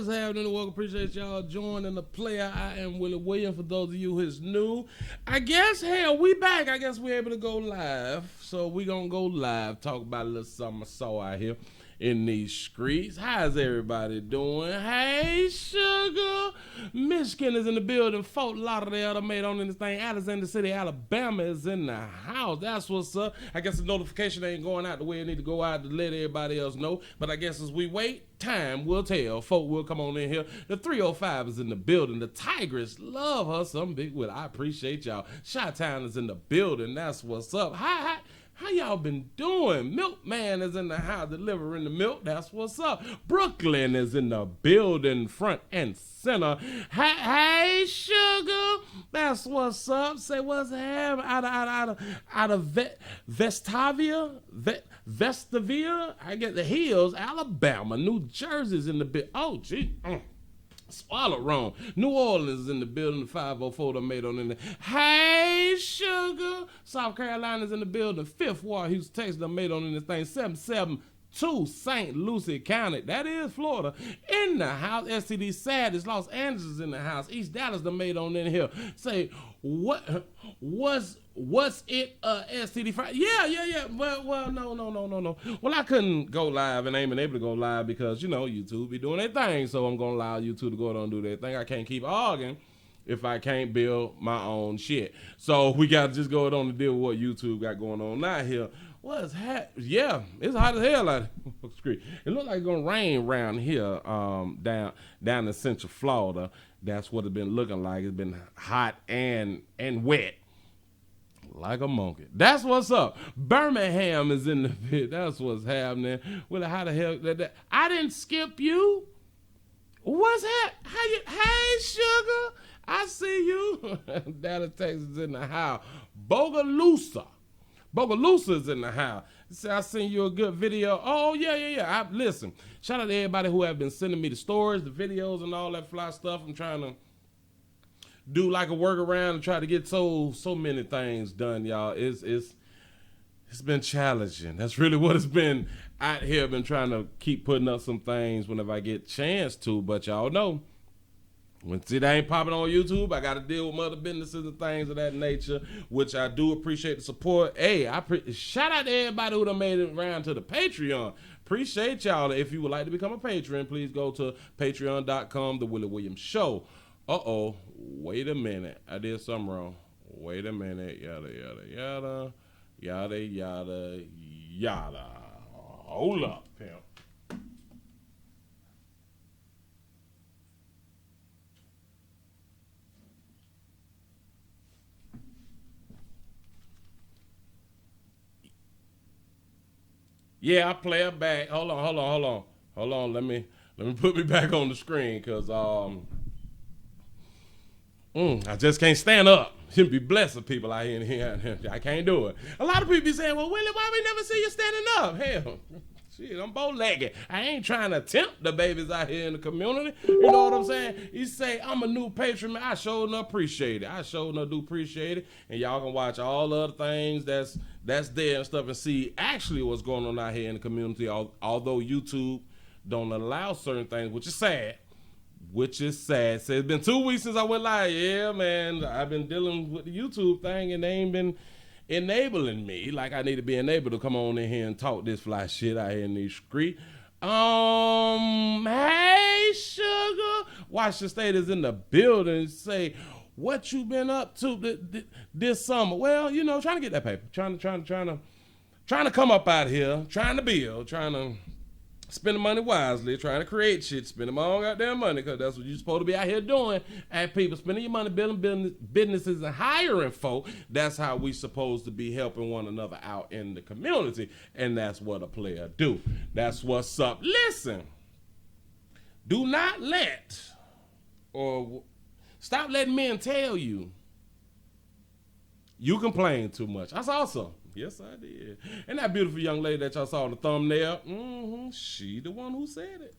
What's happening? Welcome. Appreciate y'all joining the player. I am Willie Williams. For those of you who's new, I guess, hell, we back. I guess we're able to go live. So we going to go live, talk about a little something I saw out here in these streets. How's everybody doing? Hey, Sugar. Michigan is in the building. Fort Lauderdale made on this thing. Alexander City, Alabama is in the house. That's what's up. I guess the notification ain't going out the way it need to go out to let everybody else know. But I guess as we wait, time will tell. Folk will come on in here. The 305 is in the building. The Tigress love her some big Will. I appreciate y'all. Chi-Town is in the building. That's what's up. Hi. How y'all been doing? Milkman is in the house delivering the milk. That's what's up. Brooklyn is in the building, front and center. Hey, Sugar. That's what's up. Say what's happening out of Vestavia. I get the hills. Alabama. New Jersey's in the bit. Oh, gee. Swallow wrong. New Orleans is in the building. The 504 that made on in there. Hey, Sugar. South Carolina's in the building. Fifth Ward, Houston, Texas that made on in this thing. 772 St. Lucie County. That is Florida. In the house. STD Sadness. Los Angeles in the house. East Dallas that made on in here. Say, what's it STD Friday? Yeah. Well, no. Well, I couldn't go live and ain't been able to go live because, you know, YouTube be doing their thing. So I'm going to allow YouTube to go on and do their thing. I can't keep arguing if I can't build my own shit. So we got to just go on and deal with what YouTube got going on out here. What's happening? Yeah, it's hot as hell out here. It looks like it's going to rain around here down in Central Florida. That's what it's been looking like. It's been hot and wet. Like a monkey. That's what's up. Birmingham is in the pit. That's what's happening. Well, how the hell that? I didn't skip you. What's that? How you? Hey, Sugar. I see you. Dallas, Texas in the house. Bogalusa is in the house. I seen you a good video. Oh, yeah. Listen, shout out to everybody who have been sending me the stories, the videos, and all that fly stuff. I'm trying to do like a workaround and try to get so many things done, y'all. It's been challenging. That's really what it's been out here. I've been trying to keep putting up some things whenever I get a chance to, but y'all know, when it ain't popping on YouTube, I got to deal with other businesses and things of that nature, which I do appreciate the support. Hey, shout out to everybody who done made it around to the Patreon. Appreciate y'all. If you would like to become a patron, please go to patreon.com, The Willie Williams Show. Uh-oh, wait a minute. I did something wrong. Wait a minute. Yada. Hold up, pimp. Yeah, I play it back. Hold on. Let me put me back on the screen because I just can't stand up. Should be blessing people out here and here. I can't do it. A lot of people be saying, well, Willie, why we never see you standing up? Hell, shit, I'm bow-legged. I ain't trying to tempt the babies out here in the community. You know what I'm saying? You say, I'm a new patron, man. I sure enough appreciate it. I sure enough do appreciate it. And y'all can watch all the other things that's there and stuff and see actually what's going on out here in the community, although YouTube don't allow certain things, which is sad. So it's been 2 weeks since I went live. Yeah, man, I've been dealing with the YouTube thing and they ain't been enabling me like I need to be enabled to come on in here and talk this fly shit out here in these streets. Hey, Sugar. Washington State is in the building. Say, what you been up to this summer? Well, you know, trying to get that paper. Trying to come up out here. Trying to build. Trying to spend the money wisely, trying to create shit, spending my own goddamn money, because that's what you're supposed to be out here doing. And people spending your money building businesses and hiring folk. That's how we supposed to be helping one another out in the community. And that's what a player do. That's what's up. Listen, do not stop letting men tell you complain too much. That's awesome. Yes, I did. And that beautiful young lady that y'all saw in the thumbnail, she the one who said it.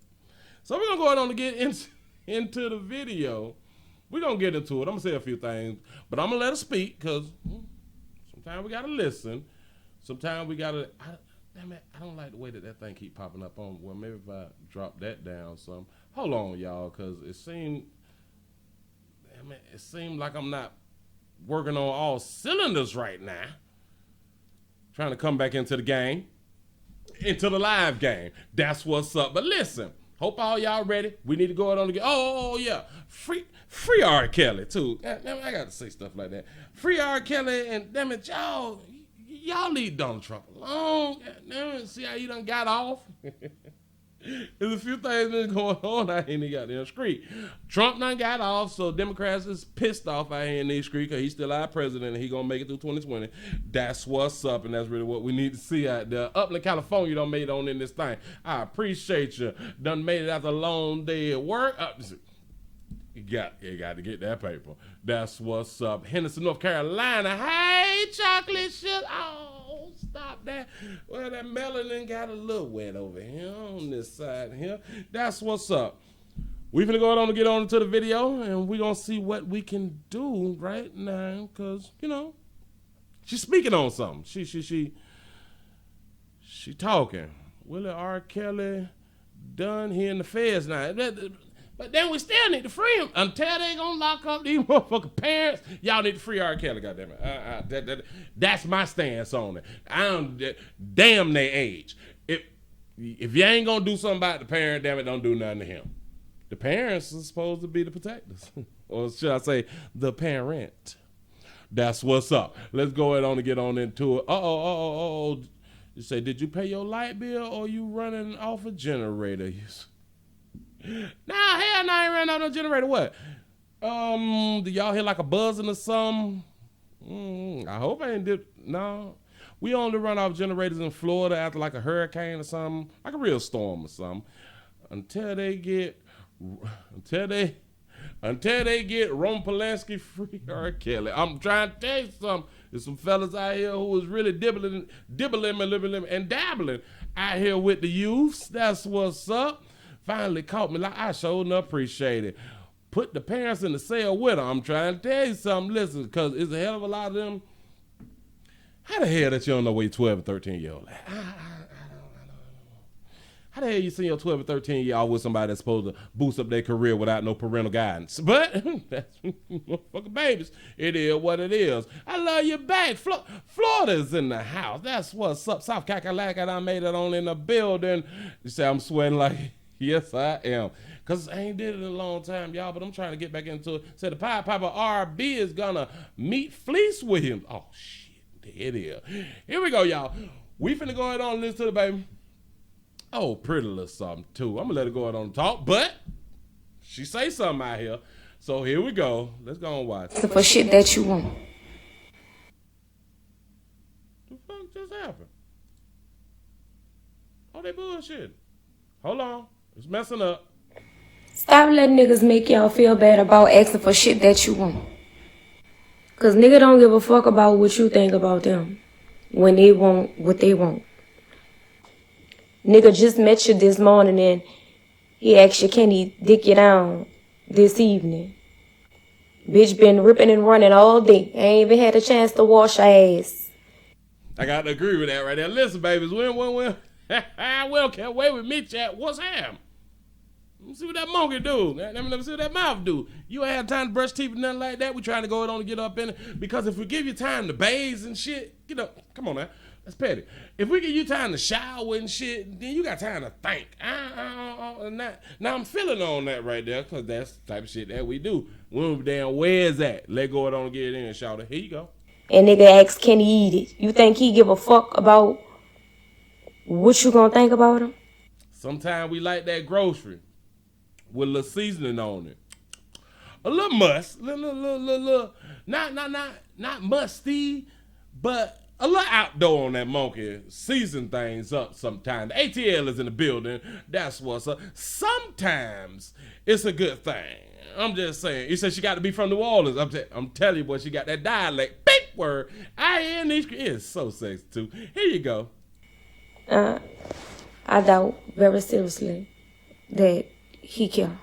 So we're going to go ahead and get into the video. We're going to get into it. I'm going to say a few things, but I'm going to let her speak because sometimes we got to listen. Sometimes we got to, Damn it, I don't like the way that thing keep popping up on. Well, maybe if I drop that down some. Hold on, y'all, because it seemed like I'm not working on all cylinders right now. Trying to come back into the game, into the live game. That's what's up. But listen, hope all y'all ready. We need to go out on the game. Oh yeah, free R. Kelly too. Damn it, I got to say stuff like that. Free R. Kelly, and damn it, y'all leave Donald Trump alone. Damn it, see how you done got off. There's a few things been going on out here in the goddamn street. Trump done got off, so Democrats is pissed off out here in the street because he's still our president and he gonna make it through 2020. That's what's up, and that's really what we need to see out there. Upland, California done made it on in this thing. I appreciate you. Done made it after a long day at work. You got to get that paper. That's what's up. Henderson, North Carolina. Hey, chocolate shit. Oh, stop that. Well, that melanin got a little wet over here on this side here. That's what's up. We finna go on to get on to the video, and we gonna see what we can do right now, cause you know she's speaking on something. She talking. Willie R. Kelly done here in the feds now. But then we still need to free him until they gonna lock up these motherfucking parents. Y'all need to free R. Kelly, goddammit. That's my stance on it. I don't damn their age. If you ain't gonna do something about the parent, damn it, don't do nothing to him. The parents are supposed to be the protectors, or should I say, the parent. That's what's up. Let's go ahead on and get on into it. You say, did you pay your light bill, or you running off a generator? Nah, hell no, I ain't ran out no generator. What? Do y'all hear like a buzzing or something? I hope I ain't did. No. We only run off generators in Florida after like a hurricane or something, like a real storm or something. Until they get Roman Polanski free R. Kelly. I'm trying to tell you something. There's some fellas out here who was really dibbling and dabbling out here with the youths. That's what's up. Finally caught me. Like, I sure enough appreciate it. Put the parents in the cell with her. I'm trying to tell you something. Listen, because it's a hell of a lot of them. How the hell that you don't know where your 12 and 13-year-old at? I don't know. How the hell you send your 12 and 13-year-old with somebody that's supposed to boost up their career without no parental guidance? But that's motherfucking babies. It is what it is. I love you back. Florida's in the house. That's what's up. South Carolina, I made it on in the building. You say I'm sweating like... Yes, I am. Because I ain't did it in a long time, y'all, but I'm trying to get back into it. Say the Pied Piper RB is going to meet Fleece Williams. Oh, shit. There it is. Here we go, y'all. We finna go ahead on and listen to the baby. Oh, pretty little something, too. I'm going to let her go ahead on and talk, but she say something out here. So here we go. Let's go and watch. For shit that you want. What the fuck just happened? Oh, they bullshit. Hold on. It's messing up. Stop letting niggas make y'all feel bad about asking for shit that you want. Cause nigga don't give a fuck about what you think about them when they want what they want. Nigga just met you this morning and he asked you, can he dick you down this evening? Bitch been ripping and running all day. Ain't even had a chance to wash her ass. I got to agree with that right there. Listen, babies, win. Well, can't wait with me, chat. What's happening? Let me see what that monkey do. Let me see what that mouth do. You ain't have time to brush teeth or nothing like that. We trying to go on and get up in it. Because if we give you time to bathe and shit, you know, come on now. That's petty. If we give you time to shower and shit, then you got time to think. Now I'm feeling on that right there, because that's the type of shit that we do. When damn, where's that? Let go on and get it in and shout it. Here you go. And nigga asks, can he eat it? You think he give a fuck about what you gonna think about him? Sometimes we like that grocery with a little seasoning on it. A little must. Not musty, but a little outdoor on that monkey. Season things up sometimes. The ATL is in the building. That's what's up. Sometimes it's a good thing. I'm just saying. You said she got to be from New Orleans. I'm telling you, boy, she got that dialect. Beep word. I in these. It's so sexy, too. Here you go. I doubt very seriously that he care.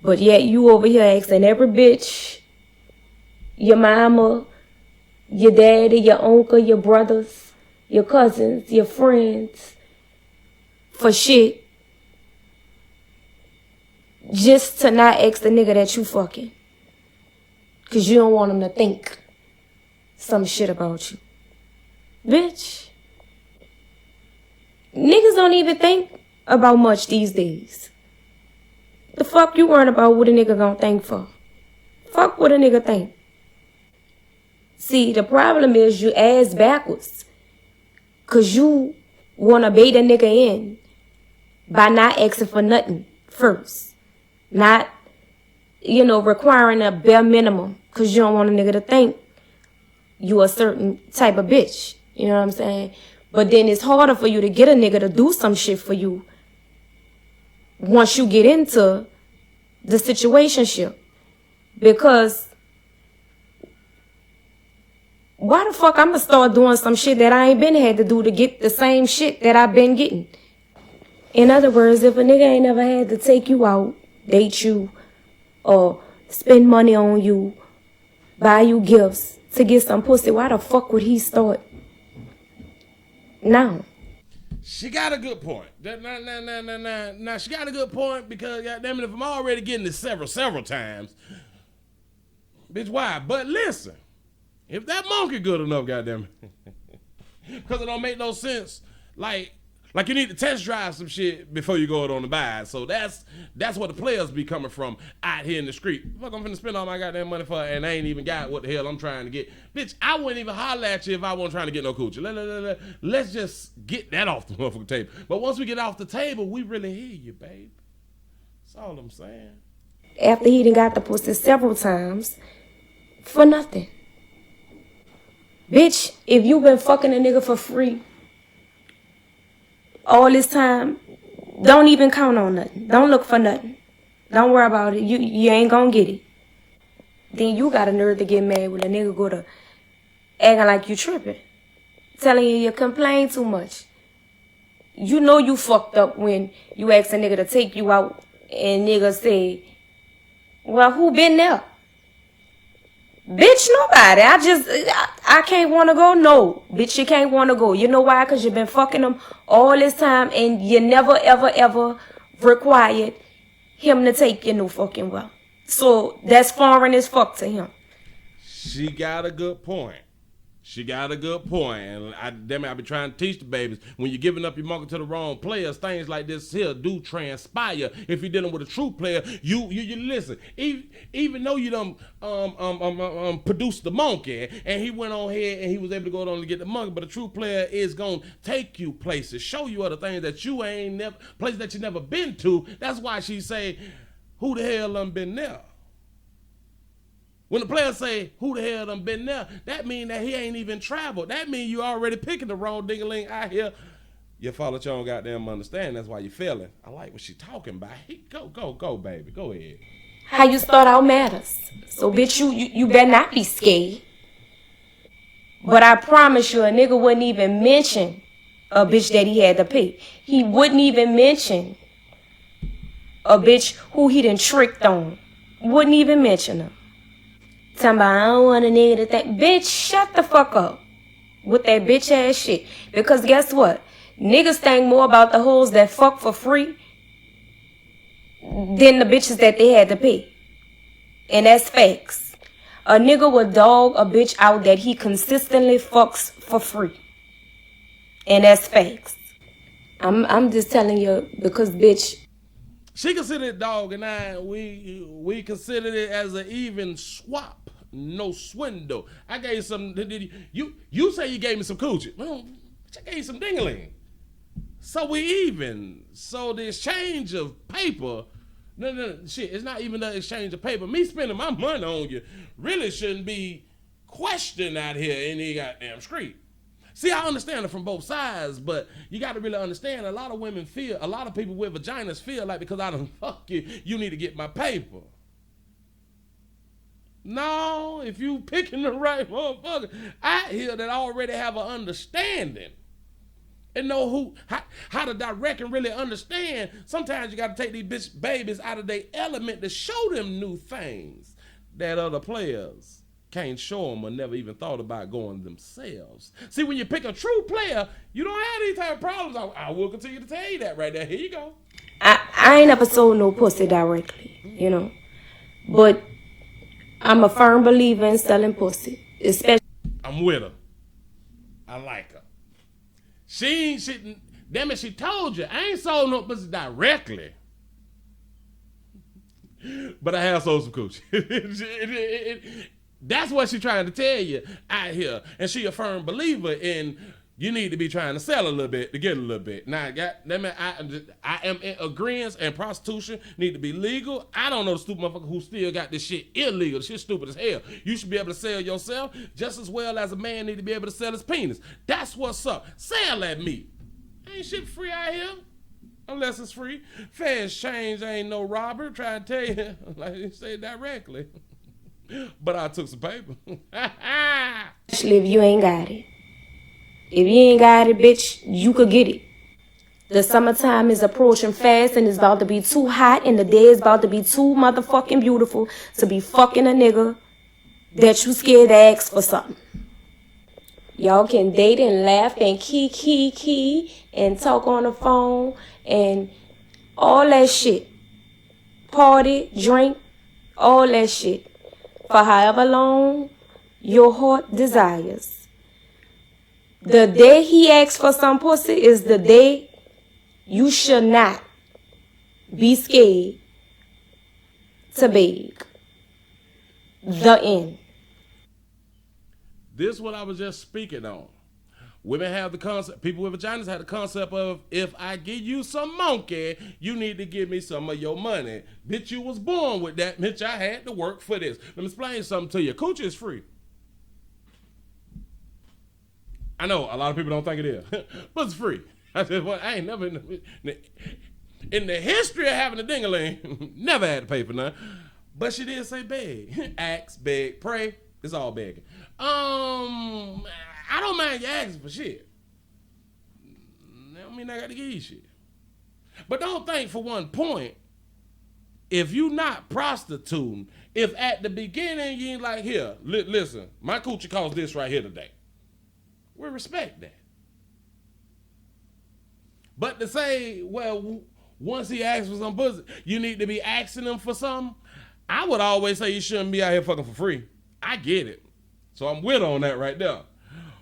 But yet you over here asking every bitch, your mama, your daddy, your uncle, your brothers, your cousins, your friends for shit just to not ask the nigga that you fucking. Because you don't want him to think some shit about you. Bitch. Niggas don't even think about much these days. The fuck you worrying about what a nigga gonna think for? Fuck what a nigga think. See, the problem is you ass backwards. Cause you wanna bait a nigga in by not asking for nothing first. Not, requiring a bare minimum. Cause you don't want a nigga to think you a certain type of bitch. You know what I'm saying? But then it's harder for you to get a nigga to do some shit for you once you get into the situationship. Because why the fuck I'ma start doing some shit that I ain't been had to do to get the same shit that I've been getting? In other words, if a nigga ain't never had to take you out, date you, or spend money on you, buy you gifts to get some pussy, why the fuck would he start now? She got a good point. Now, she got a good point because, goddamn it, if I'm already getting this several times, bitch, why? But listen, if that monkey good enough, goddamn it, because it don't make no sense, like you need to test drive some shit before you go on the buy. So that's what the players be coming from out here in the street. Fuck, I'm finna spend all my goddamn money for, and I ain't even got what the hell I'm trying to get. Bitch, I wouldn't even holler at you if I wasn't trying to get no coochie. Let's just get that off the motherfucking table. But once we get off the table, we really hear you, babe. That's all I'm saying. After he done got the pussy several times for nothing. Bitch, if you been fucking a nigga for free all this time, don't even count on nothing. Don't look for nothing. Don't worry about it. You ain't gonna get it. Then you got a nerve to get mad when a nigga go to acting like you tripping. Telling you complain too much. You know you fucked up when you ask a nigga to take you out and nigga say, well, who been there? Bitch, nobody. I can't want to go. No, bitch, you can't want to go. You know why? Because you've been fucking him all this time and you never, ever, ever required him to take you no fucking well. So that's foreign as fuck to him. She got a good point. And I be trying to teach the babies, when you're giving up your monkey to the wrong players, things like this here do transpire. If you're dealing with a true player, you listen. Even though you done produced the monkey, and he went on here and he was able to go on to get the monkey, but a true player is gonna take you places, show you other things that you ain't never, places that you never been to. That's why she say, who the hell done been there? When the players say, who the hell done been there, that mean that he ain't even traveled. That mean you already picking the wrong ding-a-ling out here. You follow your own goddamn understand. That's why you failing. I like what she talking about. Go, baby. Go ahead. How you start out matters. So, bitch, you better not be scared. But I promise you, a nigga wouldn't even mention a bitch that he had to pay. He wouldn't even mention a bitch who he done tricked on. Wouldn't even mention her. Talking about, I don't want a nigga to think. Bitch, shut the fuck up with that bitch ass shit. Because guess what? Niggas think more about the hoes that fuck for free than the bitches that they had to pay. And that's facts. A nigga would dog a bitch out that he consistently fucks for free. And that's facts. I'm just telling you because, bitch. She considered it dog, and we considered it as an even swap, no swindle. I gave some. You say you gave me some coochie. Well, I gave you some ding-a-ling. So we even. So the exchange of paper. No, shit. It's not even the exchange of paper. Me spending my money on you really shouldn't be questioned out here in the goddamn street. See, I understand it from both sides, but you got to really understand a lot of women feel, a lot of people with vaginas feel like because I done fuck you, you need to get my paper. No, if you picking the right motherfucker, I hear that I already have an understanding and know how to direct and really understand. Sometimes you got to take these bitch babies out of their element to show them new things that other players can't show them or never even thought about going themselves. See, when you pick a true player, you don't have these type of problems. I will continue to tell you that right there. Here you go. I ain't never sold no pussy directly, you know. But I'm a firm believer in selling pussy. Especially I'm with her. I like her. She damn it, she told you. I ain't sold no pussy directly. But I have sold some coochie. That's what she's trying to tell you out here. And she a firm believer in you need to be trying to sell a little bit to get a little bit. Now, I am in agreement, and prostitution need to be legal. I don't know the stupid motherfucker who still got this shit illegal. This shit stupid as hell. You should be able to sell yourself just as well as a man need to be able to sell his penis. That's what's up. Sell that meat. Ain't shit free out here. Unless it's free. Fair exchange ain't no robber. Try to tell you, like you say directly. But I took some paper. if you ain't got it. If you ain't got it, bitch, you could get it. The summertime is approaching fast and it's about to be too hot and the day is about to be too motherfucking beautiful to be fucking a nigga that you scared to ask for something. Y'all can date and laugh and key and talk on the phone and all that shit. Party, drink, all that shit. For however long your heart desires. The day he asks for some pussy is the day you should not be scared to beg. The end. This is what I was just speaking on. Women have the concept, people with vaginas have the concept of, if I give you some monkey, you need to give me some of your money. Bitch, you was born with that. Bitch, I had to work for this. Let me explain something to you. Coochie is free. I know a lot of people don't think it is, but it's free. I said, well, I ain't never, in the history of having a ding-a-ling, never had to pay for nothing. But she did say beg. Ask, beg, pray. It's all begging. I don't mind you asking for shit. That don't mean I got to give you shit. But don't think for one point, if you not prostituting, if at the beginning you ain't like, here, listen, my coochie costs this right here today. We respect that. But to say, well, once he asks for some pussy, you need to be asking him for something, I would always say you shouldn't be out here fucking for free. I get it. So I'm with on that right there.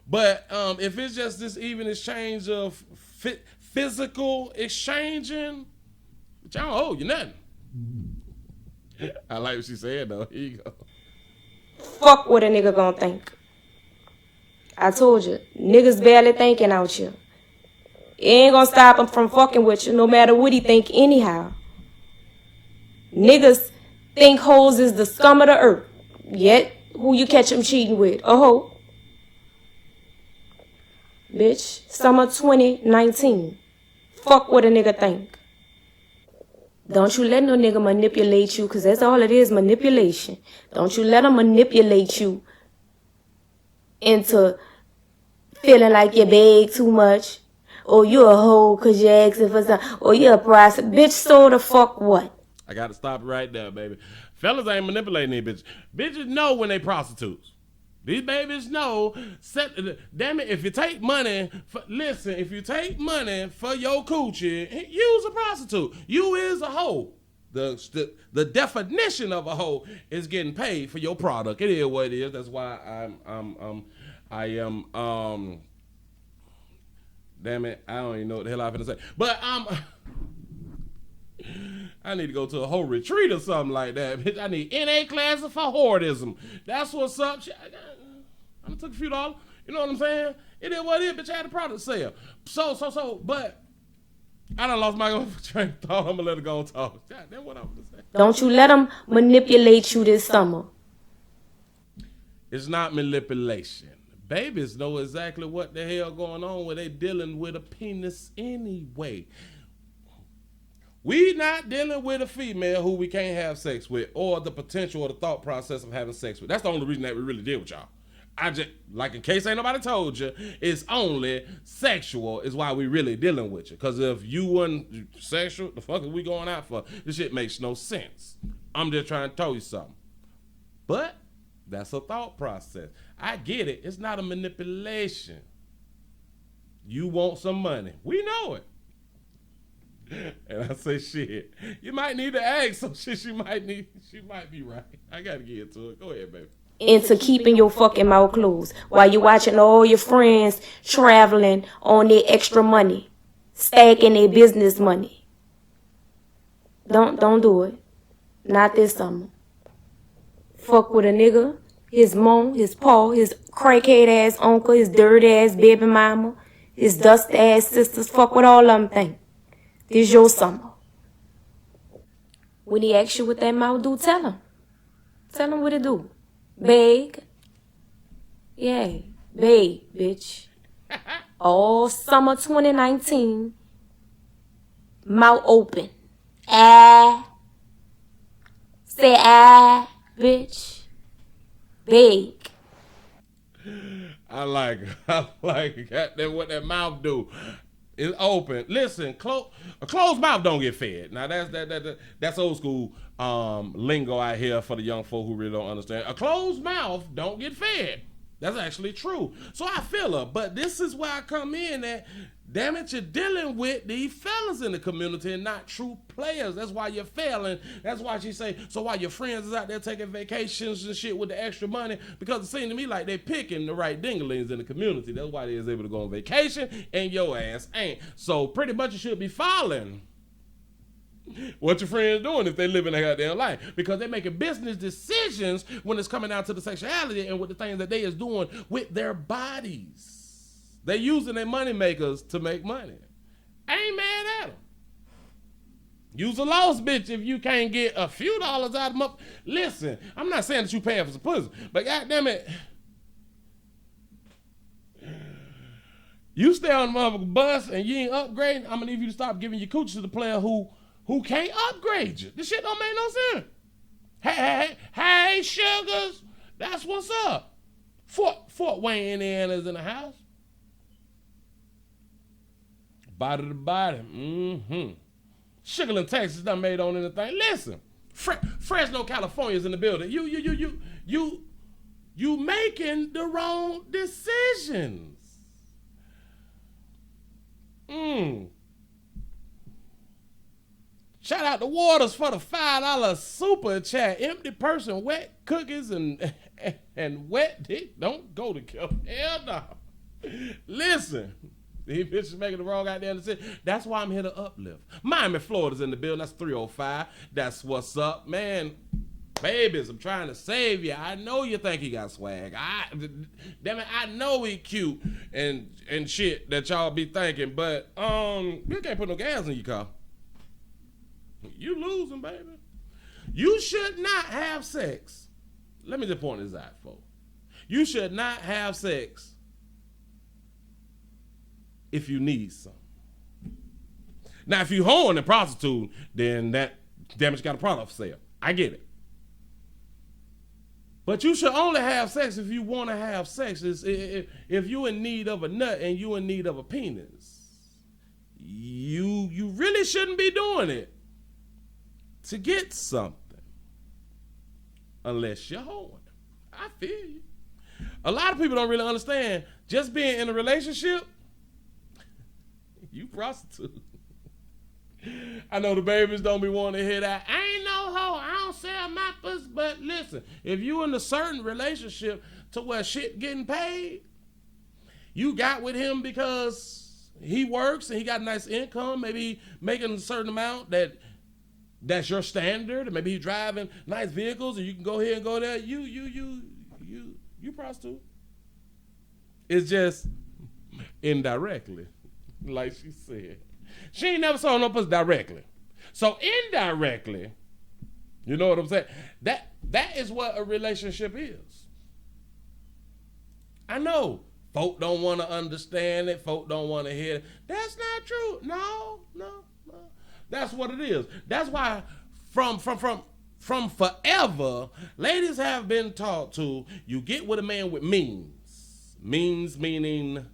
But if it's just this even exchange of physical exchanging, which I don't owe you nothing. I like what she said, though. Here you go. Fuck what a nigga gonna think. I told you, niggas barely thinking out here. It ain't gonna stop him from fucking with you, no matter what he think anyhow. Niggas think hoes is the scum of the earth. Yet, who you catch him cheating with? A hoe. Bitch, summer 2019. Fuck what a nigga think. Don't you let no nigga manipulate you, because that's all it is, manipulation. Don't you let him manipulate you into feeling like you beg too much, or you're a hoe because you're asking for something, or you're a prostitute. Bitch, so the fuck what? I got to stop right there, baby. Fellas ain't manipulating these bitches. Bitches know when they prostitutes. These babies know. Damn it, if you take money, if you take money for your coochie, use a prostitute. You is a hoe. The definition of a hoe is getting paid for your product. It is what it is. That's why damn it, I don't even know what the hell I'm finna say. But I need to go to a whole retreat or something like that. Bitch, I need NA classes for hoardism. That's what's up. I took a few dollars. You know what I'm saying? It is what it is, bitch. I had a product sale. So, but I done lost my train of thought. I'm gonna let it go and talk. God, that's what I'm gonna say. Don't you let them manipulate you this summer. It's not manipulation. Babies know exactly what the hell going on when they dealing with a penis anyway. We not dealing with a female who we can't have sex with, or the potential or the thought process of having sex with. That's the only reason that we really deal with y'all. I just, like, in case ain't nobody told you, it's only sexual is why we really dealing with you. Because if you wasn't sexual, the fuck are we going out for? This shit makes no sense. I'm just trying to tell you something. But That's a thought process. I get it. It's not a manipulation. You want some money. We know it. And I say, shit, you might need to ask some shit. She might be right. I got to get to it. Go ahead, baby. Into keeping your fucking mouth closed while you watching all your friends traveling on their extra money, stacking their business money. Don't do it. Not this summer. Fuck with a nigga, his mom, his pa, his crackhead ass uncle, his dirty ass baby mama, his dust ass sisters. Fuck with all of them things. This your summer. When he asks you what that mouth do, tell him. Tell him what it do. Beg. Yeah, beg, bitch. All summer 2019. Mouth open. Say bitch. Beg. I like it. Goddamn what that mouth do. It's open. Listen, a closed mouth don't get fed. Now that's old school lingo out here for the young folk who really don't understand. A closed mouth don't get fed. That's actually true. So I feel her, but this is where I come in at. Damn it, you're dealing with these fellas in the community and not true players. That's why you're failing. That's why she say, so while your friends is out there taking vacations and shit with the extra money, because it seems to me like they picking the right dinglings in the community. That's why they is able to go on vacation and your ass ain't. So pretty much you should be following what your friends doing if they live in their goddamn life, because they're making business decisions when it's coming down to the sexuality and with the things that they is doing with their bodies. They using their money makers to make money. I ain't mad at them. Use a lost bitch if you can't get a few dollars out of them. Listen, I'm not saying that you paying for some pussy, but goddamn it, you stay on the motherfucking bus and you ain't upgrading. I'm gonna need you to stop giving your coochie to the player who can't upgrade you. This shit don't make no sense. Hey, sugars, that's what's up. Fort Wayne, Indiana is in the house. Body to body. Sugarland, Texas done made on anything. Listen, Fresno, California is in the building. You making the wrong decisions. Shout out to Waters for the $5 super chat. Empty person, wet cookies and wet dick don't go together. Hell no. Listen. These bitches making the wrong goddamn decision. That's why I'm here to uplift. Miami, Florida's in the building. That's 305. That's what's up, man. Babies, I'm trying to save you. I know you think he got swag. Damn it, I know he cute and shit that y'all be thinking, but you can't put no gas in your car. You losing, baby. You should not have sex. Let me just point this out, folks. You should not have sex if you need some. Now, if you hoeing and prostitute, then that damage got a product for sale. I get it. But you should only have sex if you want to have sex. If you're in need of a nut and you're in need of a penis, you really shouldn't be doing it to get something unless you're hoeing. I feel you. A lot of people don't really understand just being in a relationship. You prostitute. I know the babies don't be wanting to hear that. I ain't no hoe. I don't sell my pussy. But listen, if you in a certain relationship to where shit getting paid, you got with him because he works and he got a nice income. Maybe he making a certain amount that's your standard. Or maybe he driving nice vehicles and you can go here and go there. You prostitute. It's just indirectly. Like she said. She ain't never saw no pussy directly. So indirectly, you know what I'm saying? That is what a relationship is. I know. Folk don't want to understand it. Folk don't want to hear it. That's not true. No. That's what it is. That's why from forever, ladies have been taught to, you get with a man with means. Means meaning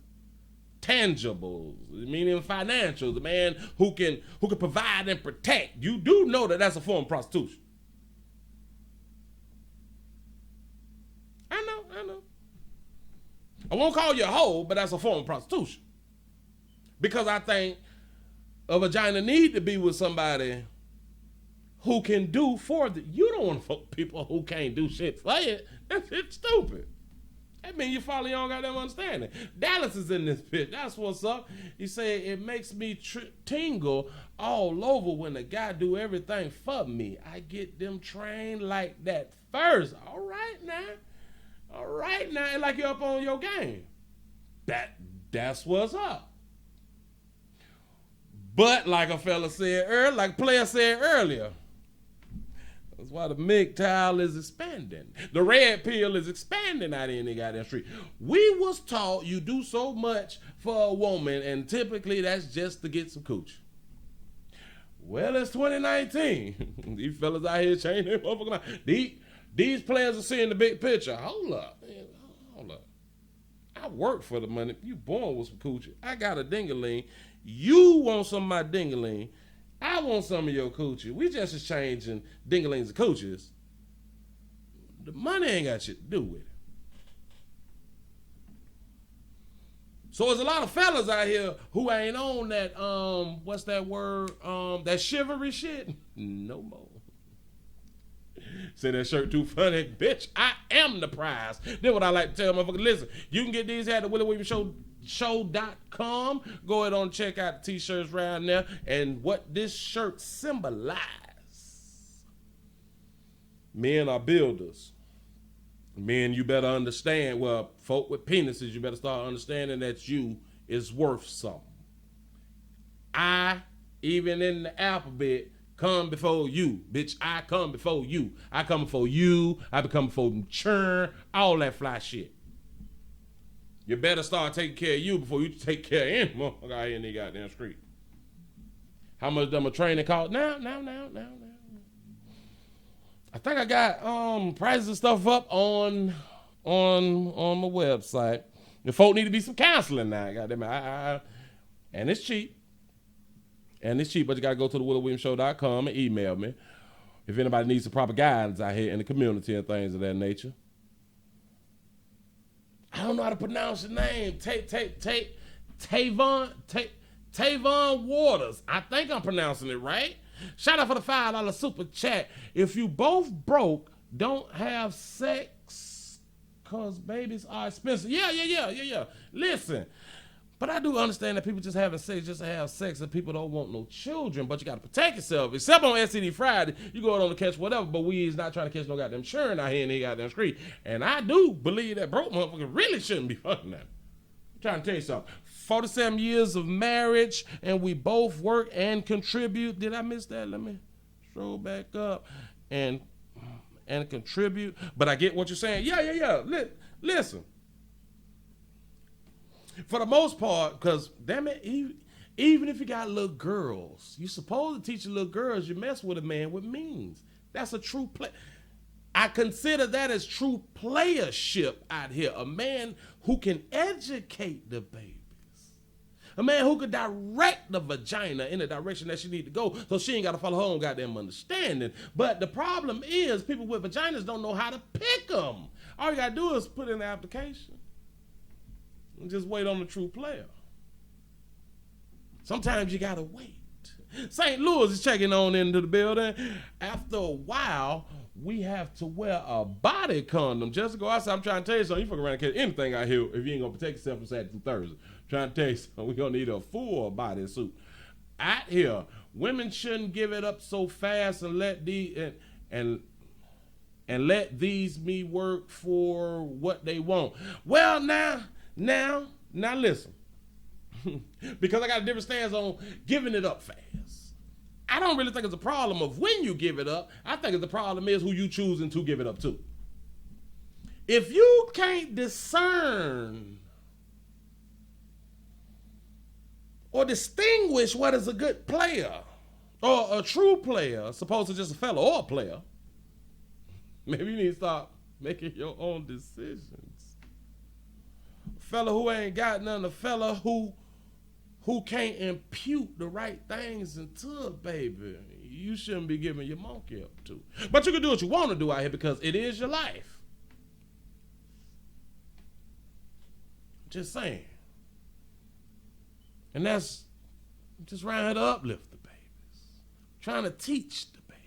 tangibles, meaning financials, a man who can provide and protect. You do know that that's a form of prostitution. I won't call you a hoe, but that's a form of prostitution. Because I think a vagina need to be with somebody who can do for the. You don't want to fuck people who can't do shit for you. That's shit stupid. That means you follow your own goddamn understanding. Dallas is in this bitch. That's what's up. You say it makes me tingle all over when the guy do everything for me. I get them trained like that first. All right now, and like you're up on your game. That's what's up. But like a fella said earlier, like player said earlier, that's why the MGTOW is expanding. The red pill is expanding out in the goddamn street. We was taught you do so much for a woman, and typically that's just to get some cooch. Well, it's 2019. These fellas out here changing their motherfucking life. These players are seeing the big picture. Hold up. I work for the money. You born with some coochie. I got a ding-a-ling. You want some of my ding-a-ling. I want some of your coochie. We just exchanging ding-a-lings and coochies. The money ain't got shit to do with it. So there's a lot of fellas out here who ain't on that, what's that word? That chivalry shit. No more. Say that shirt too funny. Bitch, I am the prize. Then what I like to tell motherfuckers, listen, you can get these at the WillieWilliamsShow.com. Go ahead on and check out the t-shirts around there and what this shirt symbolize. Men are builders. Men, you better understand, well, folk with penises, you better start understanding that you is worth something. I, even in the alphabet, come before you. Bitch, I come before you. I come before you. I become before churn, all that fly shit. You better start taking care of you before you take care of any motherfucker out here in the goddamn street. How much them a training cost? Now. I think I got prices and stuff up on my website. The folk need to be some counseling now. Goddamn it. And it's cheap. But you gotta go to the WillieWilliamsShow.com and email me if anybody needs some proper guidance out here in the community and things of that nature. I don't know how to pronounce your name. Tavon Waters. I think I'm pronouncing it right. Shout out for the $5 super chat. If you both broke, don't have sex because babies are expensive. Yeah. Listen. But I do understand that people just having sex just to have sex and people don't want no children, but you got to protect yourself. Except on STD Friday, you go on to catch whatever, but we is not trying to catch no goddamn churn out here in the goddamn street. And I do believe that broke motherfucker really shouldn't be fucking that. I'm trying to tell you something. 47 years of marriage and we both work and contribute. Did I miss that? Let me scroll back up and contribute. But I get what you're saying. Yeah. Listen. For the most part, because damn it, even if you got little girls, you supposed to teach your little girls you mess with a man with means. That's a true play. I consider that as true playership out here. A man who can educate the babies. A man who can direct the vagina in the direction that she need to go so she ain't got to follow her own goddamn understanding. But the problem is people with vaginas don't know how to pick them. All you got to do is put in the application. Just wait on the true player. Sometimes you gotta wait. St. Louis is checking on into the building. After a while, we have to wear a body condom just to go outside. I'm trying to tell you something. You fucking around and catch anything out here if you ain't gonna protect yourself from Saturday through Thursday. I'm trying to tell you something. We're gonna need a full body suit. Out here, women shouldn't give it up so fast and let let these me work for what they want. Well, now listen. Because I got a different stance on giving it up fast. I don't really think it's a problem of when you give it up. I think the problem is who you choosing to give it up to. If you can't discern or distinguish what is a good player or a true player, as opposed to just a fella or a player, maybe you need to start making your own decisions. Fella who ain't got none, a fella who can't impute the right things into a baby, you shouldn't be giving your monkey up to. But you can do what you want to do out here because it is your life. Just saying. And that's just around here to uplift the babies. Trying to teach the babies.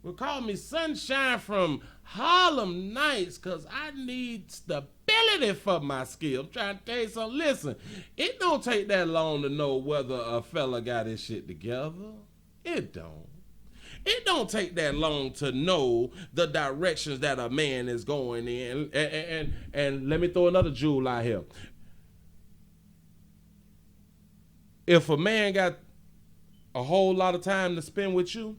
Well, call me Sunshine from Harlem Nights because I need stability for my skill. I'm trying to tell you something. Listen, it don't take that long to know whether a fella got his shit together. It don't. It don't take that long to know the directions that a man is going in. And let me throw another jewel out here. If a man got a whole lot of time to spend with you,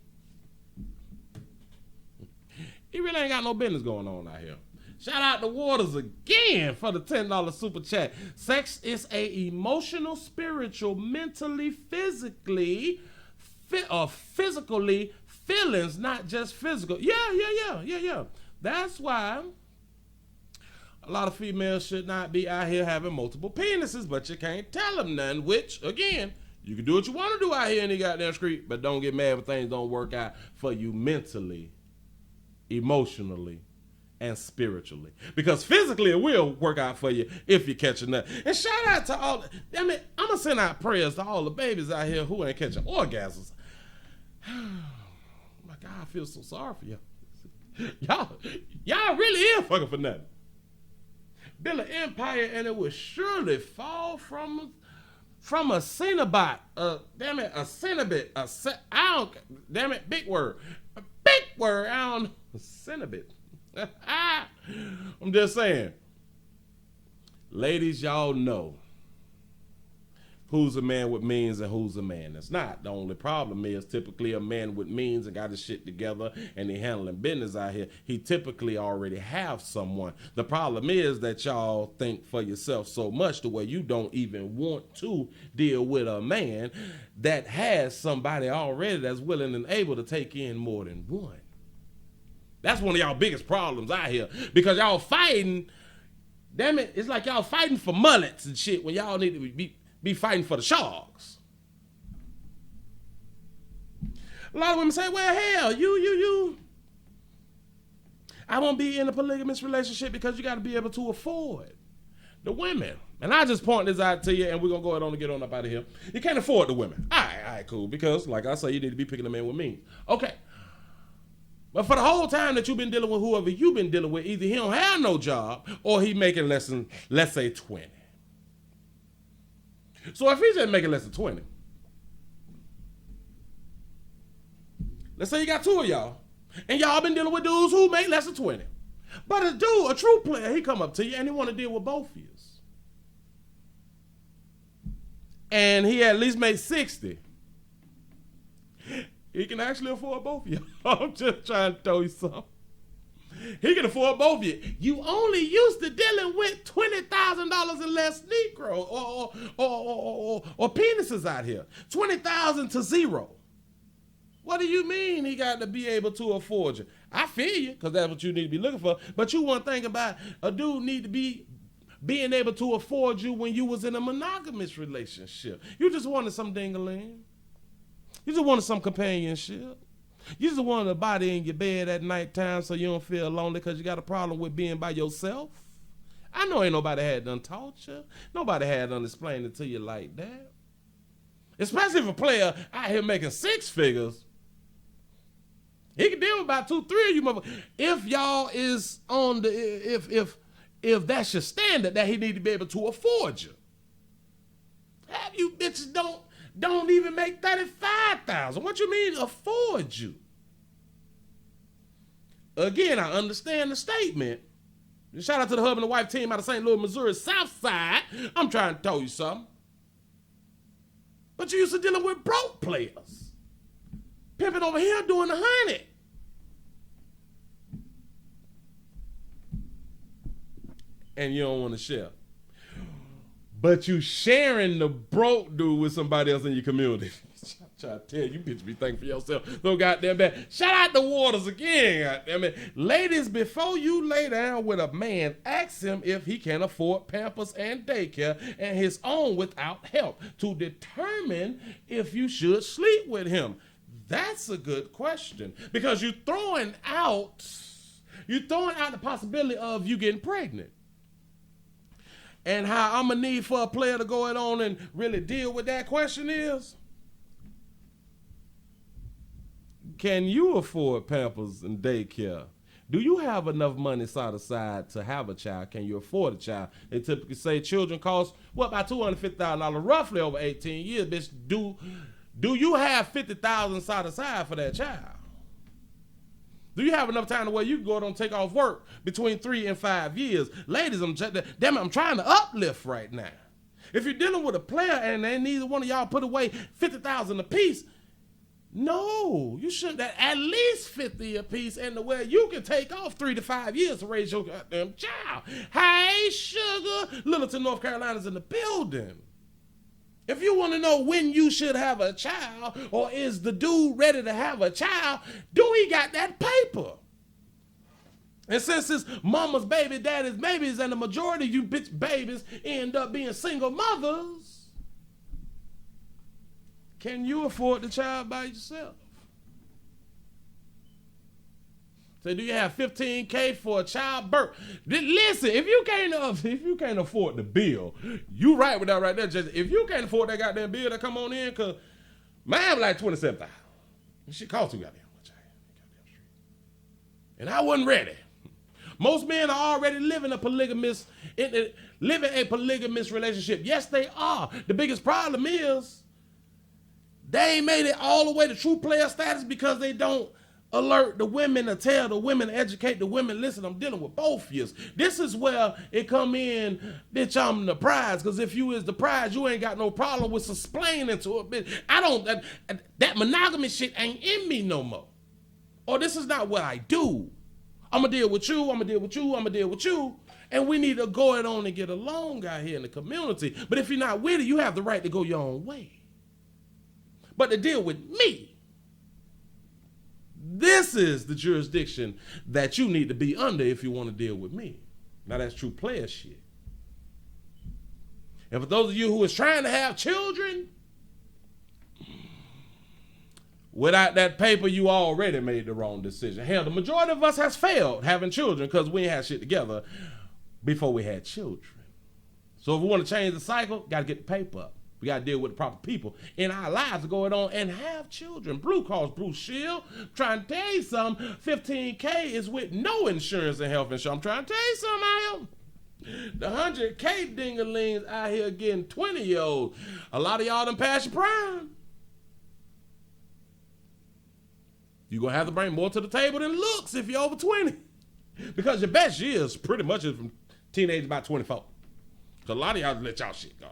he really ain't got no business going on out here. Shout out to Waters again for the $10 super chat. Sex is a emotional, spiritual, mentally, physically, physically feelings, not just physical. Yeah. That's why a lot of females should not be out here having multiple penises, but you can't tell them none, which, again, you can do what you want to do out here in the goddamn street, but don't get mad when things don't work out for you mentally, emotionally, and spiritually. Because physically it will work out for you if you catch a nut. And shout out to all, I'm going to send out prayers to all the babies out here who ain't catching orgasms. My God, I feel so sorry for y'all. Y'all really is fucking for nothing. Build an empire and it will surely fall from a Cenobite. A Cenobite. Big word. A big word. I don't know. Cenobite. I'm just saying. Ladies, y'all know who's a man with means and who's a man that's not. The only problem is typically a man with means and got his shit together and he handling business out here. He typically already have someone. The problem is that y'all think for yourself so much the way you don't even want to deal with a man that has somebody already that's willing and able to take in more than one. That's one of y'all biggest problems out here because y'all fighting. Damn it, it's like y'all fighting for mullets and shit when y'all need to be fighting for the sharks. A lot of women say, well, hell, you. I won't be in a polygamous relationship because you got to be able to afford the women. And I just point this out to you, and we're going to go ahead on and get on up out of here. You can't afford the women. All right, cool. Because, like I say, you need to be picking a man with means. Okay. But for the whole time that you've been dealing with whoever you've been dealing with, either he don't have no job or he making less than, let's say, 20. So if he's just making less than 20, let's say you got two of y'all, and y'all been dealing with dudes who make less than 20. But a dude, a true player, he come up to you and he want to deal with both of you. And he at least made 60. He can actually afford both of you. I'm just trying to tell you something. He can afford both of you. You only used to dealing with $20,000 and less Negro or penises out here. 20,000 to zero. What do you mean he got to be able to afford you? I feel you, because that's what you need to be looking for. But you want to think about a dude need to be being able to afford you when you was in a monogamous relationship. You just wanted some ding-a-ling. You just wanted some companionship. You just wanted a body in your bed at nighttime so you don't feel lonely because you got a problem with being by yourself. I know ain't nobody had done taught you. Nobody had done explained it to you like that. Especially if a player out here making six figures. He can deal with about 2, 3 of you motherfuckers. If y'all is on the, if that's your standard, that he need to be able to afford you. Have you bitches don't even make $35,000. What you mean afford you? Again, I understand the statement. Shout out to the husband and wife team out of St. Louis, Missouri, South Side. I'm trying to tell you something. But you used to dealing with broke players. Pimping over here doing 100. And you don't want to share. But you sharing the broke dude with somebody else in your community. I'm trying to tell you, bitch, be thankful for yourself. So goddamn bad. Shout out to Waters again, goddamn it. Ladies, before you lay down with a man, ask him if he can afford Pampers and daycare and his own without help to determine if you should sleep with him. That's a good question because you're throwing out the possibility of you getting pregnant. And how I'm going to need for a player to go on and really deal with that question is, can you afford Pampers and daycare? Do you have enough money set aside to have a child? Can you afford a child? They typically say children cost, about $250,000 roughly over 18 years. Bitch, do you have $50,000 set aside for that child? Do you have enough time to where you can go and take off work between 3 and 5 years? Ladies, I'm trying to uplift right now. If you're dealing with a player and neither one of y'all put away $50,000 apiece, no, you shouldn't. At least $50,000 apiece, and the way you can take off 3 to 5 years to raise your goddamn child. Hey, sugar, Littleton, North Carolina's in the building. If you want to know when you should have a child, or is the dude ready to have a child, do he got that paper? And since it's mama's baby, daddy's babies, and the majority of you bitch babies end up being single mothers, can you afford the child by yourself? So do you have $15K for a child birth? Listen, if you can't afford the bill, you right with that right there, Jesse. If you can't afford that goddamn bill that come on in, cause mine like $27,000. Shit cost too goddamn much. And I wasn't ready. Most men are already living a polygamous relationship. Yes, they are. The biggest problem is they ain't made it all the way to true player status because they don't alert the women or tell the women, educate the women, listen, I'm dealing with both of you. This is where it come in, bitch, I'm the prize, because if you is the prize, you ain't got no problem with explaining to it, bitch. That monogamy shit ain't in me no more. Or this is not what I do. I'm going to deal with you, I'm going to deal with you, I'm going to deal with you. And we need to go it on and get along out here in the community. But if you're not with it, you have the right to go your own way. But to deal with me, this is the jurisdiction that you need to be under if you want to deal with me. Now that's true player shit. And for those of you who is trying to have children, without that paper, you already made the wrong decision. Hell, the majority of us has failed having children because we ain't had shit together before we had children. So if we want to change the cycle, got to get the paper up. We got to deal with the proper people in our lives to go on and have children. Blue Cross Blue Shield, I'm trying to tell you something, $15K is with no insurance and health insurance. I'm trying to tell you something, the $100K dingalings out here getting 20-year-olds. A lot of y'all done past your prime. You're going to have to bring more to the table than looks if you're over 20. Because your best years pretty much is from teenage about 24. So a lot of y'all let y'all shit go.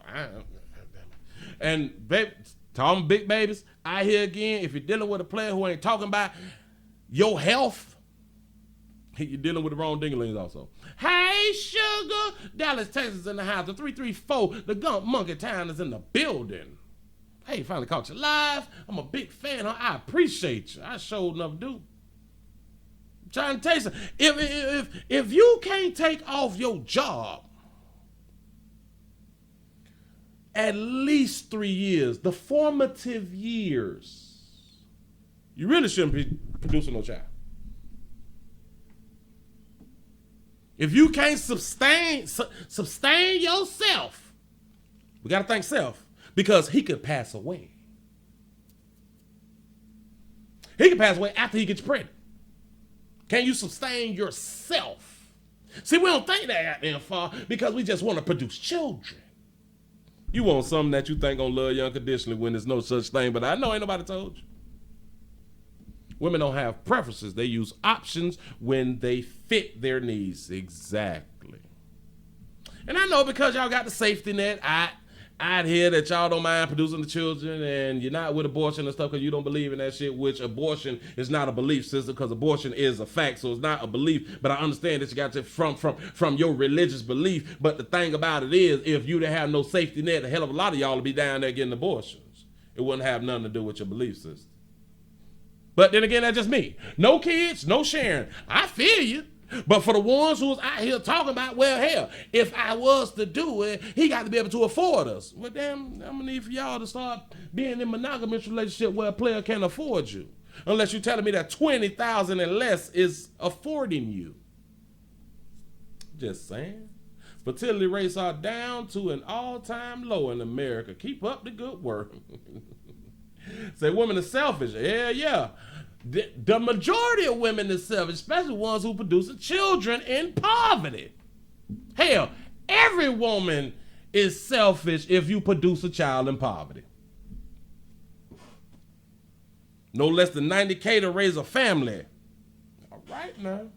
And baby, to all them big babies, out here again, if you're dealing with a player who ain't talking about your health, you're dealing with the wrong dinglings also. Hey, sugar, Dallas, Texas in the house. The 334, the Gump Monkey Town is in the building. Hey, finally caught you live. I'm a big fan. I appreciate you. I sure enough do. I'm trying to tell you something. If you can't take off your job at least 3 years, the formative years, you really shouldn't be producing no child. If you can't sustain yourself, we got to thank self, because he could pass away. He could pass away after he gets pregnant. Can you sustain yourself? See, we don't think that out there far because we just want to produce children. You want something that you think gonna love you unconditionally when there's no such thing, but I know ain't nobody told you. Women don't have preferences. They use options when they fit their needs. Exactly. And I know because y'all got the safety net out here that y'all don't mind producing the children, and you're not with abortion and stuff because you don't believe in that shit, which abortion is not a belief system, because abortion is a fact, so it's not a belief. But I understand that you got to from your religious belief. But the thing about it is, if you didn't have no safety net, a hell of a lot of y'all would be down there getting abortions. It wouldn't have nothing to do with your belief system. But then again, that's just me. No kids, no sharing. I feel you. But for the ones who's out here talking about, well, hell, if I was to do it, he got to be able to afford us. Well, damn, I'm going to need for y'all to start being in a monogamous relationship where a player can't afford you. Unless you're telling me that $20,000 and less is affording you. Just saying. Fertility rates are down to an all-time low in America. Keep up the good work. Say women are selfish. Yeah. The majority of women is selfish, especially ones who produce children in poverty. Hell, every woman is selfish if you produce a child in poverty. No less than $90K to raise a family. All right now.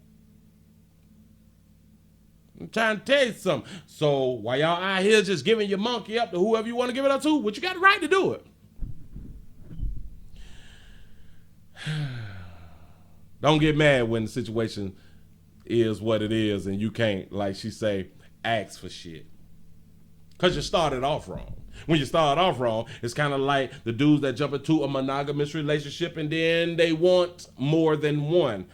I'm trying to tell you something. So while y'all out here just giving your monkey up to whoever you want to give it up to, but you got the right to do it. Don't get mad when the situation is what it is and you can't, like she say, ask for shit. Because you started off wrong. When you start off wrong, it's kind of like the dudes that jump into a monogamous relationship and then they want more than one.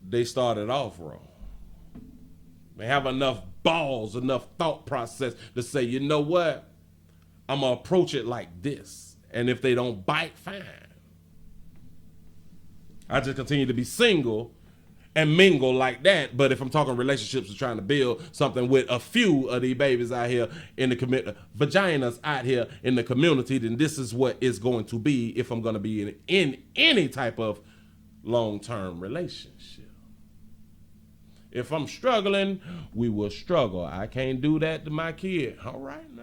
They started off wrong. They have enough balls, enough thought process to say, you know what? I'm going to approach it like this. And if they don't bite, fine. I just continue to be single and mingle like that. But if I'm talking relationships and trying to build something with a few of these babies out here in the vaginas out here in the community, then this is what it's going to be if I'm going to be in any type of long-term relationship. If I'm struggling, we will struggle. I can't do that to my kid. All right now.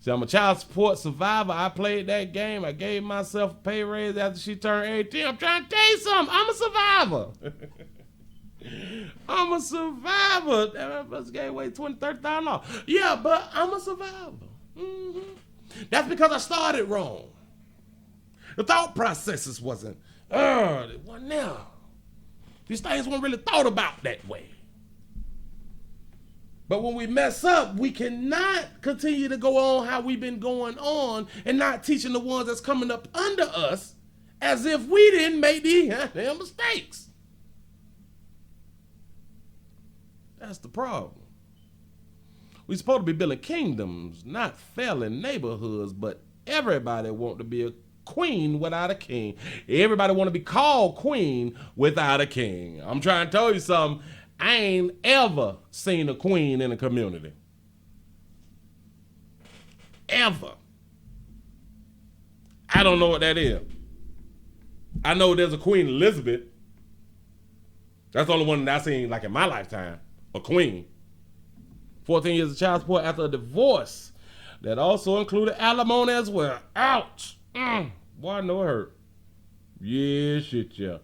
See, I'm a child support survivor. I played that game. I gave myself a pay raise after she turned 18. I'm trying to tell you something. I'm a survivor. I'm a survivor. That must gave away $20,000, $30,000. Yeah, but I'm a survivor. Mm-hmm. That's because I started wrong. The thought processes wasn't there. These things weren't really thought about that way. But when we mess up, we cannot continue to go on how we've been going on and not teaching the ones that's coming up under us as if we didn't make these damn mistakes. That's the problem. We're supposed to be building kingdoms, not failing neighborhoods, but everybody want to be a queen without a king. Everybody want to be called queen without a king. I'm trying to tell you something. I ain't ever seen a queen in a community. Ever. I don't know what that is. I know there's a Queen Elizabeth. That's the only one that I've seen like in my lifetime. A queen. 14 years of child support after a divorce. That also included alimony as well. Ouch. Boy, I know it hurt. Yeah, shit, yeah.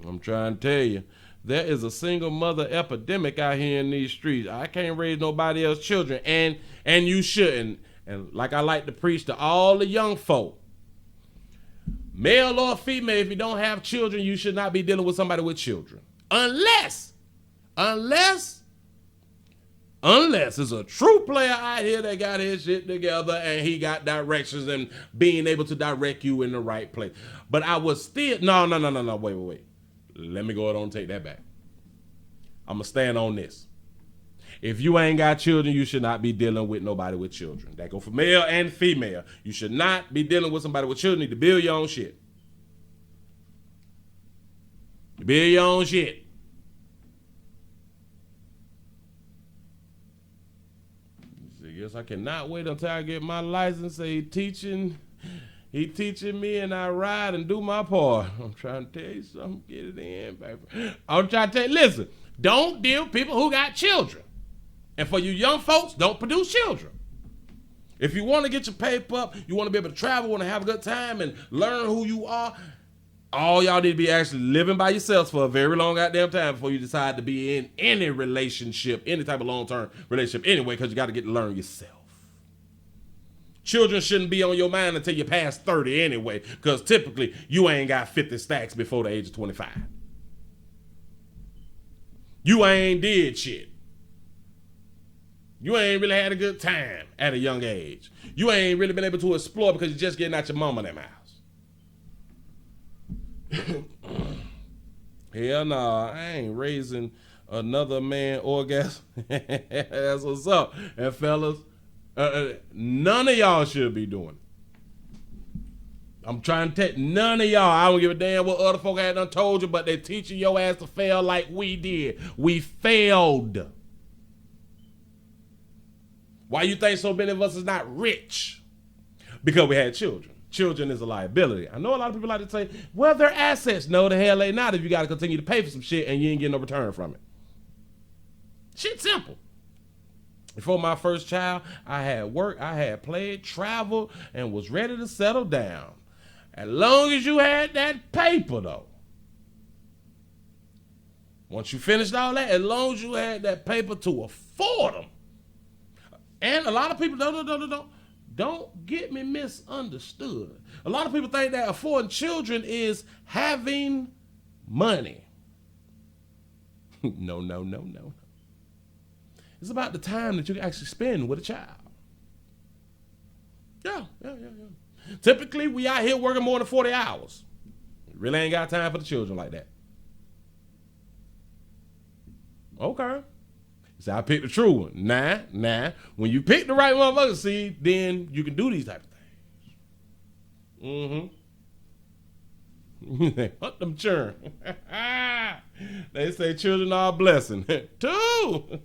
I'm trying to tell you, there is a single mother epidemic out here in these streets. I can't raise nobody else's children, and you shouldn't. And like I like to preach to all the young folk, male or female, if you don't have children, you should not be dealing with somebody with children. Unless it's a true player out here that got his shit together and he got directions and being able to direct you in the right place. But I was still, no, wait. Let me go ahead and take that back. I'm going to stand on this. If you ain't got children, you should not be dealing with nobody with children. That go for male and female. You should not be dealing with somebody with children. You need to build your own shit. Build your own shit. I guess I cannot wait until I get my license. He teaching me and I ride and do my part. I'm trying to tell you something. Get it in, baby. I'm trying to tell you, listen, don't deal with people who got children. And for you young folks, don't produce children. If you want to get your paper up, you want to be able to travel, want to have a good time and learn who you are, all y'all need to be actually living by yourselves for a very long goddamn time before you decide to be in any relationship, any type of long-term relationship anyway, because you got to get to learn yourself. Children shouldn't be on your mind until you're past 30 anyway, because typically you ain't got 50 stacks before the age of 25. You ain't did shit. You ain't really had a good time at a young age. You ain't really been able to explore because you're just getting out your mama in them house. Hell no, I ain't raising another man orgasm. That's what's up. And fellas, none of y'all should be doing it. I'm trying to tell none of y'all. I don't give a damn what other folk had done told you, but they teaching your ass to fail like we did. We failed. Why you think so many of us is not rich? Because we had children. Children is a liability. I know a lot of people like to say, well, they're assets. No, the hell they not if you got to continue to pay for some shit and you ain't getting no return from it. Shit simple. Before my first child, I had work, I had played, traveled, and was ready to settle down. As long as you had that paper, though. Once you finished all that, as long as you had that paper to afford them. And a lot of people, don't get me misunderstood. A lot of people think that affording children is having money. No. It's about the time that you can actually spend with a child. Yeah. Typically, we out here working more than 40 hours. Really ain't got time for the children like that. Okay. So I picked the true one. Nah. When you pick the right motherfucker, see, then you can do these type of things. They hunt them churn. They say children are a blessing. Too.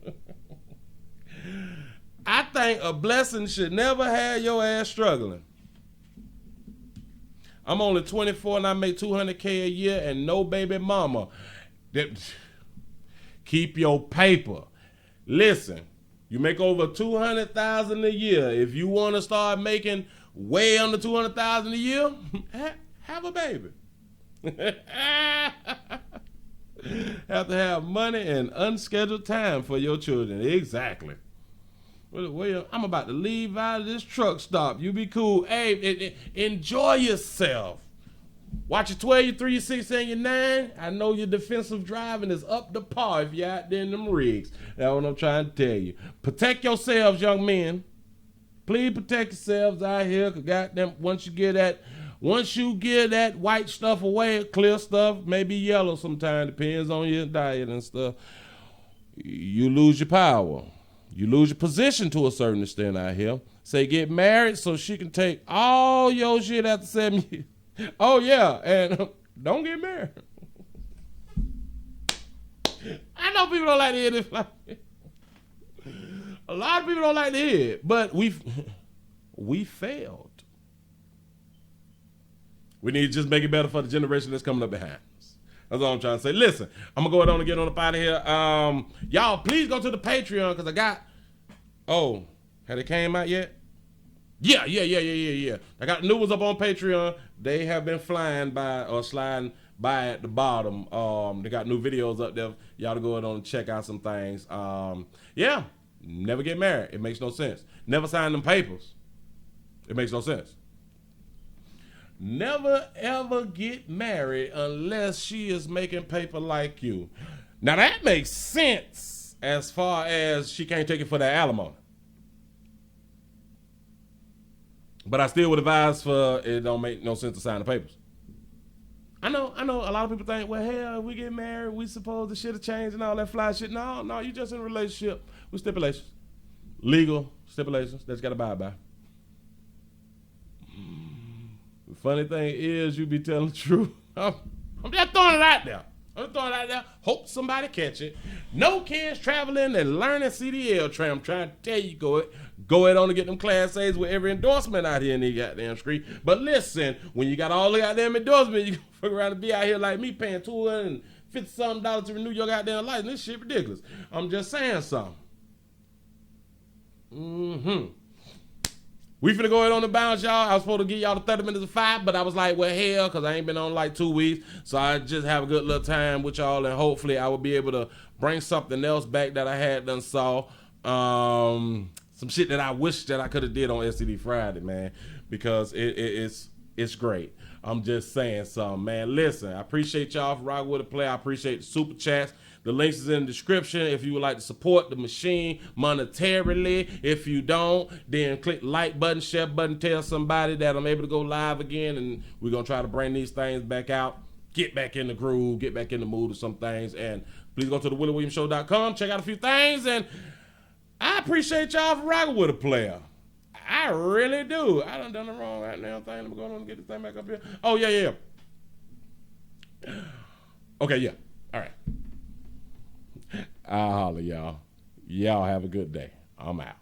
I think a blessing should never have your ass struggling. I'm only 24 and I make $200K a year and no baby mama. Keep your paper. Listen, you make over $200,000 a year. If you want to start making way under $200,000 a year, have a baby. Have to have money and unscheduled time for your children. Exactly. Well, I'm about to leave out of this truck stop. You be cool. Hey, enjoy yourself. Watch your 12, your 3, your 6, and your 9. I know your defensive driving is up to par if you're out there in them rigs. That's what I'm trying to tell you. Protect yourselves, young men. Please protect yourselves out here. Cause goddamn, once you get that white stuff away, clear stuff, maybe yellow sometimes, depends on your diet and stuff, you lose your power. You lose your position to a certain extent out here. Say get married so she can take all your shit after 7 years. Oh, yeah, and don't get married. I know people don't like to hear this. A lot of people don't like to hear it, but we failed. We need to just make it better for the generation that's coming up behind us. That's all I'm trying to say. Listen, I'm going to go ahead and get on up out of here. Y'all, please go to the Patreon because I got... Oh, had it came out yet? Yeah. I got new ones up on Patreon. They have been flying by or sliding by at the bottom. They got new videos up there. Y'all to go ahead and check out some things. Yeah, never get married. It makes no sense. Never sign them papers. It makes no sense. Never ever get married unless she is making paper like you. Now that makes sense as far as she can't take it for the alimony. But I still would advise for it don't make no sense to sign the papers. I know a lot of people think, well, hell, we get married, we suppose the shit have changed and all that fly shit. No, you just in a relationship with stipulations. Legal stipulations that you got to abide by. The funny thing is you be telling the truth. I'm just throwing it out there. Hope somebody catch it. No kids traveling and learning CDL tram. I'm trying to tell you, go ahead on to get them Class A's with every endorsement out here in the goddamn street. But listen, when you got all the goddamn endorsements, you fuck around and be out here like me paying $250-something to renew your goddamn license. This shit ridiculous. I'm just saying something. We finna go ahead on the bounce, y'all. I was supposed to give y'all the 30 minutes of 5, but I was like, well, hell, because I ain't been on like 2 weeks. So I just have a good little time with y'all, and hopefully I will be able to bring something else back that I had done saw. Some shit that I wish that I could have did on STD Friday, man, because it's great. I'm just saying something, man. Listen, I appreciate y'all for rocking with the play. I appreciate the super chats. The links is in the description if you would like to support the machine monetarily. If you don't, then click like button, share button, tell somebody that I'm able to go live again, and we're going to try to bring these things back out, get back in the groove, get back in the mood of some things, and please go to the WillieWilliamsShow.com, check out a few things, and I appreciate y'all for rocking with a player. I really do. I done the wrong right now thing. Let me go on and get this thing back up here. Oh, yeah. Okay, yeah. All right. I'll holler, y'all. Y'all have a good day. I'm out.